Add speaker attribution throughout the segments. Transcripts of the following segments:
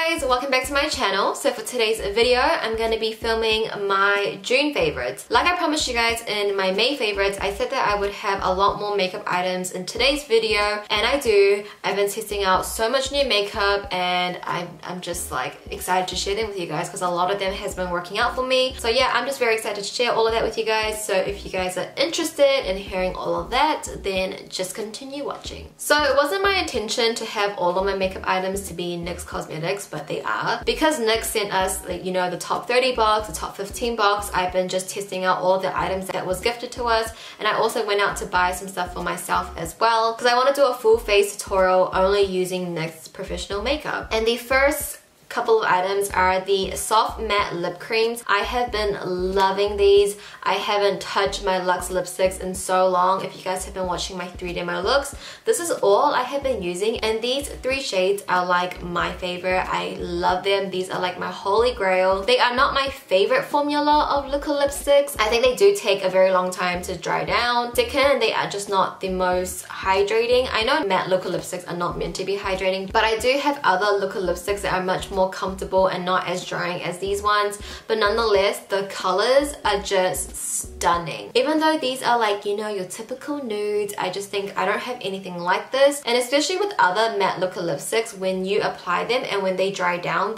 Speaker 1: guys, welcome back to my channel. So for today's video, I'm going to be filming my June favorites. Like I promised you guys in my May favorites, I said that I would have a lot more makeup items in today's video, and I do. I've been testing out so much new makeup and I'm just like excited to share them with you guys because a lot of them has been working out for me. So yeah, I'm just very excited to share all of that with you guys. So if you guys are interested in hearing all of that, then just continue watching. So it wasn't my intention to have all of my makeup items to be NYX Cosmetics, but they are. Because NYX sent us, like, you know, the top 30 box, the top 15 box, I've been just testing out all the items that was gifted to us, and I also went out to buy some stuff for myself as well because I want to do a full face tutorial only using NYX professional makeup. And the first couple of items are the soft matte lip creams. I have been loving these. I haven't touched my Luxe lipsticks in so long. If you guys have been watching my 3 demo looks, this is all I have been using, and these 3 shades are like my favorite. I love them. These are like my holy grail. They are not my favorite formula of liquid lipsticks. I think they do take a very long time to dry down. Second, they are just not the most hydrating. I know matte liquid lipsticks are not meant to be hydrating, but I do have other liquid lipsticks that are much more comfortable and not as drying as these ones, but nonetheless the colors are just stunning. Even though these are like, you know, your typical nudes, I just think I don't have anything like this. And especially with other matte liquid lipsticks, when you apply them and when they dry down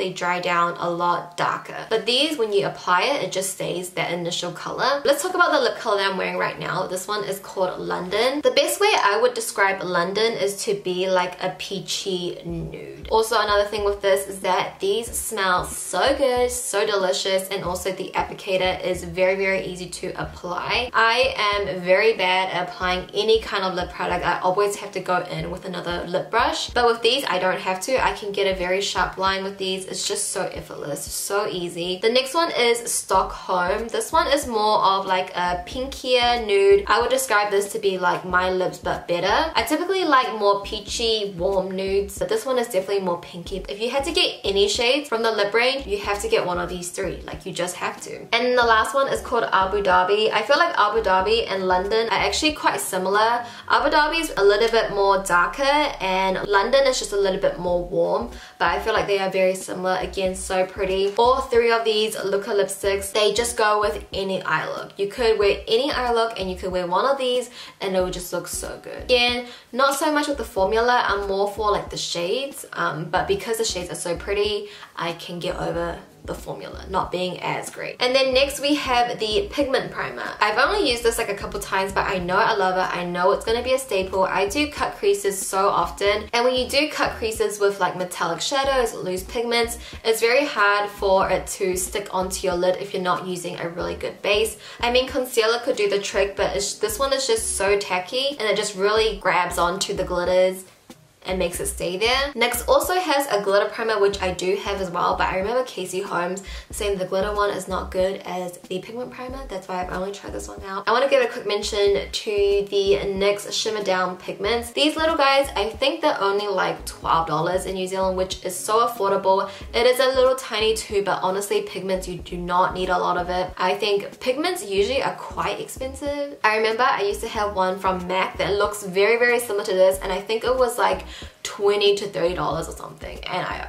Speaker 1: a lot darker. But these, when you apply it, it just stays that initial color. Let's talk about the lip color that I'm wearing right now. This one is called London. The best way I would describe London is to be like a peachy nude. Also, another thing with this is that these smell so good, so delicious, and also the applicator is very easy to apply. I am very bad at applying any kind of lip product. I always have to go in with another lip brush, but with these I don't have to. I can get a very sharp line with these. It's just so effortless, so easy. The next one is Stockholm. This one is more of like a pinkier nude. I would describe this to be like my lips but better. I typically like more peachy, warm nudes, but this one is definitely more pinky. If you had to get any shades from the lip range, you have to get one of these 3. Like, you just have to. And the last one is called Abu Dhabi. I feel like Abu Dhabi and London are actually quite similar. Abu Dhabi is a little bit more darker and London is just a little bit more warm, but I feel like they are very similar. Again, so pretty. All 3 of these liquid lipsticks, they just go with any eye look. You could wear any eye look and you could wear one of these and it would just look so good. Again, not so much with the formula. I'm more for like the shades, but because the shades are so pretty, I can get over the formula not being as great. And then next we have the Pigment primer. I've only used this like a couple times, but I know I love it. I know it's going to be a staple. I do cut creases so often, and when you do cut creases with like metallic shadows, loose pigments, it's very hard for it to stick onto your lid if you're not using a really good base. I mean, concealer could do the trick, but this one is just so tacky and it just really grabs onto the glitters and makes it stay there. NYX also has a glitter primer, which I do have as well, but I remember Casey Holmes saying the glitter one is not good as the pigment primer. That's why I've only tried this one out. I want to give a quick mention to the NYX Shimmer Down pigments. These little guys, I think they're only like $12 in New Zealand, which is so affordable. It is a little tiny tube, but honestly, pigments, you do not need a lot of it. I think pigments usually are quite expensive. I remember I used to have one from MAC that looks very similar to this, and I think it was like $20 to $30 or something, and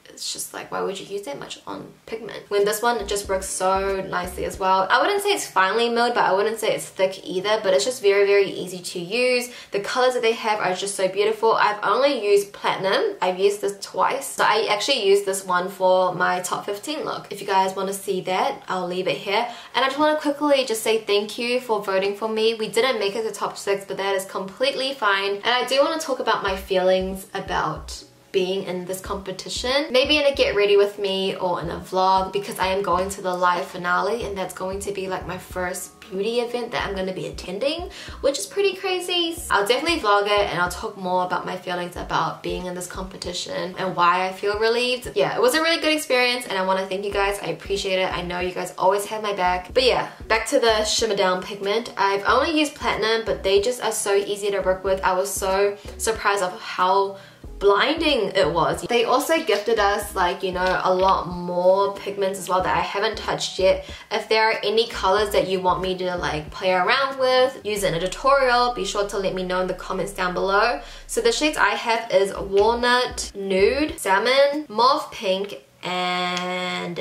Speaker 1: it's just like, why would you use that much on pigment when this one just works so nicely as well. I wouldn't say it's finely milled, but I wouldn't say it's thick either, but it's just very easy to use. The colors that they have are just so beautiful. I've only used platinum. I've used this twice, so I actually used this one for my top 15 look. If you guys want to see that, I'll leave it here. And I just want to quickly just say thank you for voting for me. We didn't make it to top 6, but that is completely fine. And I do want to talk about my feelings about being in this competition, maybe in a get ready with me or in a vlog, because I am going to the live finale, and that's going to be like my first beauty event that I'm going to be attending, which is pretty crazy. I'll definitely vlog it and I'll talk more about my feelings about being in this competition and why I feel relieved. Yeah, it was a really good experience and I want to thank you guys. I appreciate it. I know you guys always have my back. But yeah, back to the Shimmer Down pigment. I've only used platinum, but they just are so easy to work with. I was so surprised of how blinding it was. They also gifted us like, you know, a lot more pigments as well that I haven't touched yet. If there are any colors that you want me to like play around with, use it in a tutorial, be sure to let me know in the comments down below. So the shades I have is Walnut, Nude, Salmon, Mauve Pink, and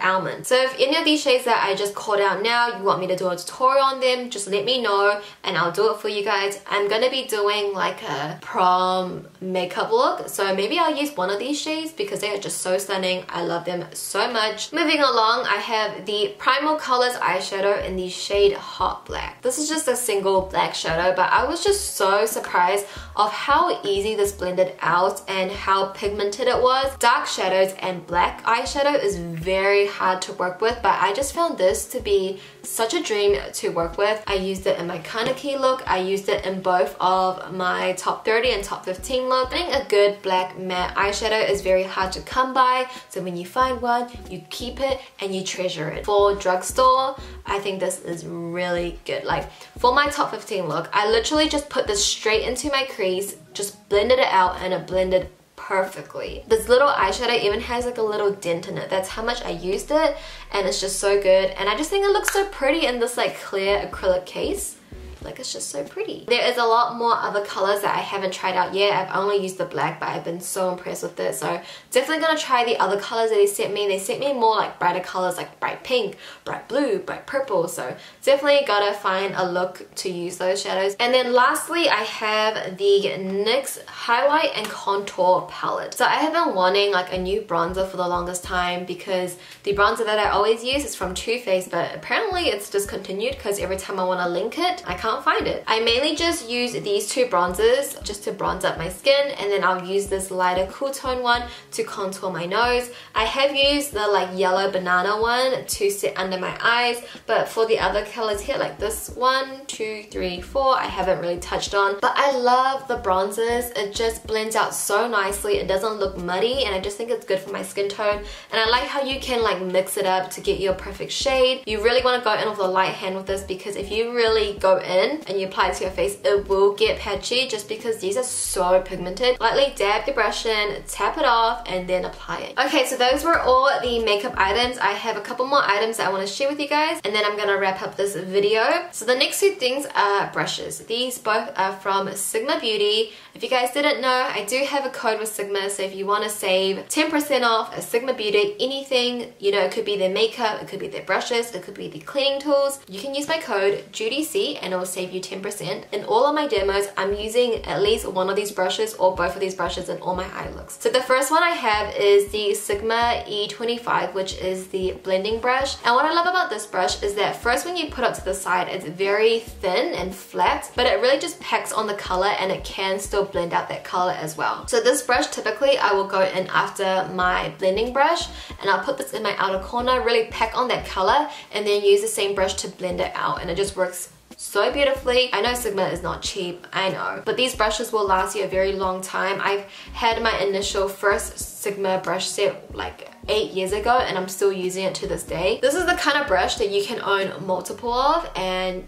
Speaker 1: almond. So if any of these shades that I just called out now, you want me to do a tutorial on them, just let me know and I'll do it for you guys. I'm gonna be doing like a prom makeup look, so maybe I'll use one of these shades because they are just so stunning. I love them so much. Moving along, I have the Primal Colors eyeshadow in the shade Hot Black. This is just a single black shadow, but I was just so surprised of how easy this blended out and how pigmented it was. Dark shadows and black eyeshadow is very hard to work with, but I just found this to be such a dream to work with. I used it in my Kaneki look, I used it in both of my top 30 and top 15 look. Getting a good black matte eyeshadow is very hard to come by, so when you find one, you keep it and you treasure it. For drugstore, I think this is really good. Like for my top 15 look, I literally just put this straight into my crease, just blended it out, and it blended perfectly. This little eyeshadow even has like a little dent in it. That's how much I used it, and it's just so good. And I just think it looks so pretty in this like clear acrylic case. Like, it's just so pretty. There is a lot more other colors that I haven't tried out yet. I've only used the black, but I've been so impressed with it. So definitely gonna try the other colors that they sent me. They sent me more like brighter colors, like bright pink, bright blue, bright purple. So definitely gotta find a look to use those shadows. And then lastly, I have the NYX Highlight and Contour Palette. So I have been wanting like a new bronzer for the longest time because the bronzer that I always use is from Too Faced, but apparently it's discontinued because every time I wanna link it, I can't find it. I mainly just use these two bronzers just to bronze up my skin, and then I'll use this lighter cool tone one to contour my nose. I have used the like yellow banana one to set under my eyes, but for the other colors here, like this 1, 2, 3, 4, I haven't really touched on. But I love the bronzers. It just blends out so nicely. It doesn't look muddy, and I just think it's good for my skin tone. And I like how you can like mix it up to get your perfect shade. You really want to go in with a light hand with this, because if you really go in and you apply it to your face, it will get patchy just because these are so pigmented. Lightly dab the brush in, tap it off, and then apply it. Okay, so those were all the makeup items. I have a couple more items that I want to share with you guys, and then I'm gonna wrap up this video. So the next two things are brushes. These both are from Sigma Beauty. If you guys didn't know, I do have a code with Sigma, so if you want to save 10% off a Sigma Beauty anything, you know, it could be their makeup, it could be their brushes, it could be the cleaning tools, you can use my code JUDYC and it will save you 10%. In all of my demos, I'm using at least one of these brushes or both of these brushes in all my eye looks. So the first one I have is the Sigma E20, which is the blending brush. And what I love about this brush is that first when you put it to the side, it's very thin and flat, but it really just packs on the color and it can still blend out that color as well. So this brush, typically I will go in after my blending brush and I'll put this in my outer corner, really pack on that color, and then use the same brush to blend it out, and it just works so beautifully. I know Sigma is not cheap, I know, but these brushes will last you a very long time. I've had my initial first Sigma brush set like 8 years ago and I'm still using it to this day. This is the kind of brush that you can own multiple of and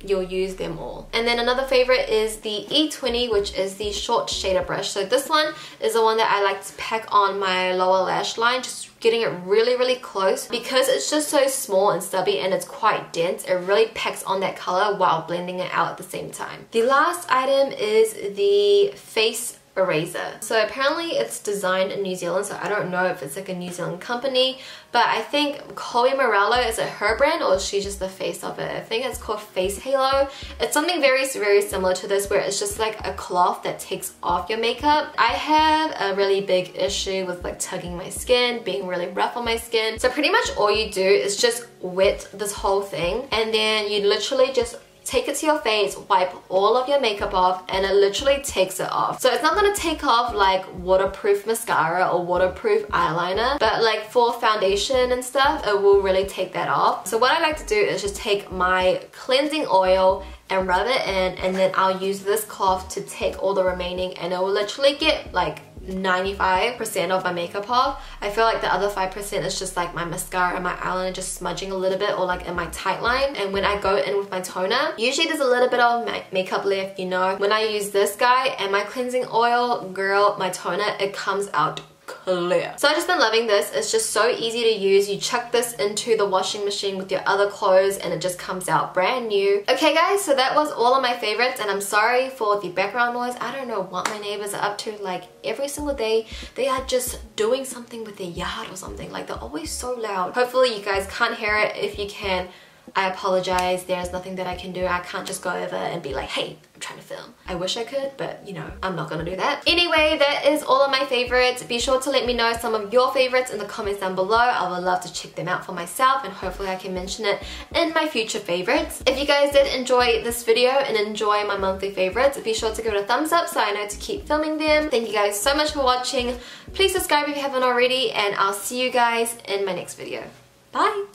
Speaker 1: you'll use them all. And then another favorite is the E20, which is the short shader brush. So this one is the one that I like to pack on my lower lash line, just getting it really, really close. Because it's just so small and stubby and it's quite dense, it really packs on that color while blending it out at the same time. The last item is the face eraser. So apparently it's designed in New Zealand, so I don't know if it's like a New Zealand company, but I think Chloe Morello, is it her brand or is she just the face of it? I think it's called Face Halo. It's something very, very similar to this, where it's just like a cloth that takes off your makeup. I have a really big issue with like tugging my skin, being really rough on my skin. So pretty much all you do is just wet this whole thing, and then you literally just take it to your face, wipe all of your makeup off, and it literally takes it off. So it's not gonna take off like waterproof mascara or waterproof eyeliner, but like for foundation and stuff, it will really take that off. So what I like to do is just take my cleansing oil and rub it in, and then I'll use this cloth to take all the remaining, and it will literally get like 95% of my makeup off. I feel like the other 5% is just like my mascara and my eyeliner just smudging a little bit, or like in my tight line. And when I go in with my toner, usually there's a little bit of makeup left, you know. When I use this guy and my cleansing oil, girl, my toner, it comes out clear. So I've just been loving this. It's just so easy to use. You chuck this into the washing machine with your other clothes and it just comes out brand new. Okay guys, so that was all of my favorites, and I'm sorry for the background noise. I don't know what my neighbors are up to. Like every single day they are just doing something with their yard or something. Like they're always so loud. Hopefully you guys can't hear it. If you can, I apologize. There's nothing that I can do. I can't just go over and be like, hey, I'm trying to film. I wish I could, but you know, I'm not gonna do that. Anyway, that is all of my favorites. Be sure to let me know some of your favorites in the comments down below. I would love to check them out for myself, and hopefully I can mention it in my future favorites. If you guys did enjoy this video and enjoy my monthly favorites, be sure to give it a thumbs up so I know to keep filming them. Thank you guys so much for watching. Please subscribe if you haven't already, and I'll see you guys in my next video. Bye!